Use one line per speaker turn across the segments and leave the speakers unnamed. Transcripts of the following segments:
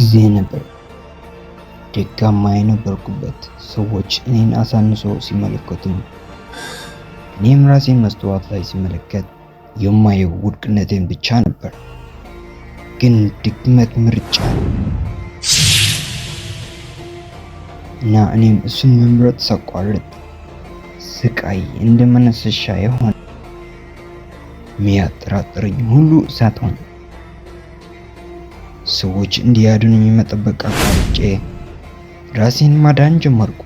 ጊዜ ነበር። ደካማ የነበርኩበት፣ ሰዎች እኔን አሳንሰው ሲመለከቱኝ፣ እኔም ራሴን መስታወት ላይ ሲመለከት የማየው ውድቅነቴን ብቻ ነበር። ግን ድክመት ምርጫ ነው እና እኔም እሱን መምረጥ ሳቋርጥ ስቃይ እንደ መነሳሻ የሆነ የሚያጠራጥረኝ ሁሉ እሳት ሆነ። ሰዎች እንዲያድኑኝ መጠበቅ አቋርጬ ራሴን ማዳን ጀመርኩ።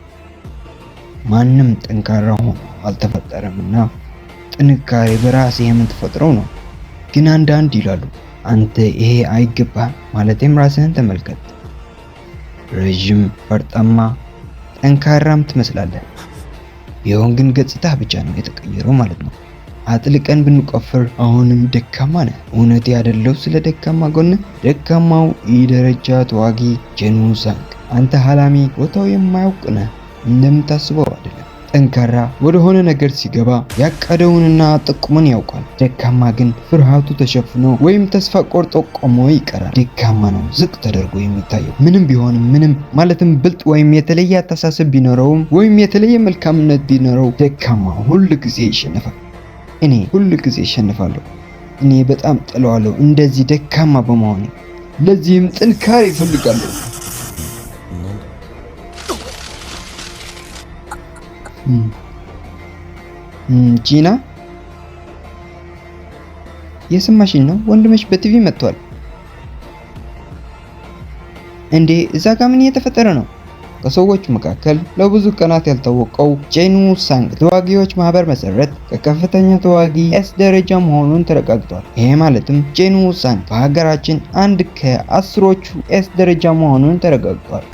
ማንም ጠንካራ ሆኖ አልተፈጠረምና ጥንካሬ በራሴ የምትፈጥረው ነው። ግን አንዳንድ ይላሉ አንተ ይሄ አይገባም፣ ማለትም ራስህን ተመልከት። ረጅም፣ ፈርጣማ፣ ጠንካራም ትመስላለህ። ቢሆን ግን ገጽታ ብቻ ነው የተቀየረው ማለት ነው። አጥልቀን ብንቆፍር አሁንም ደካማ ነህ። እውነት ያደለው ስለ ደካማ ጎን ደካማው የደረጃ ተዋጊ ጄኑ ሳንግ። አንተ ሐላሚ ቦታው የማያውቅ ነህ፣ እንደምታስበው አይደለም። ጠንካራ ወደሆነ ነገር ሲገባ ያቀደውንና ጥቅሙን ያውቃል። ደካማ ግን ፍርሃቱ ተሸፍኖ ወይም ተስፋ ቆርጦ ቆሞ ይቀራል። ደካማ ነው ዝቅ ተደርጎ የሚታየው። ምንም ቢሆንም ምንም ማለትም ብልጥ ወይም የተለየ አስተሳሰብ ቢኖረውም ወይም የተለየ መልካምነት ቢኖረው ደካማ ሁል ጊዜ ይሸነፋል። እኔ ሁል ጊዜ እሸንፋለሁ። እኔ በጣም ጠለዋለሁ እንደዚህ ደካማ በመሆኔ። ለዚህም ጥንካሬ እፈልጋለሁ። ጂና የሰማሽኝ ነው? ወንድምሽ በቲቪ መጥቷል። እንዴ እዛ ጋር ምን እየተፈጠረ ነው? ከሰዎች መካከል ለብዙ ቀናት ያልታወቀው ጄኑ ሳንግ ተዋጊዎች ማህበር መሰረት ከከፍተኛ ተዋጊ ኤስ ደረጃ መሆኑን ተረጋግጧል። ይሄ ማለትም ጄኑ ሳንግ በሀገራችን አንድ ከአስሮቹ ኤስ ደረጃ መሆኑን ተረጋግጧል።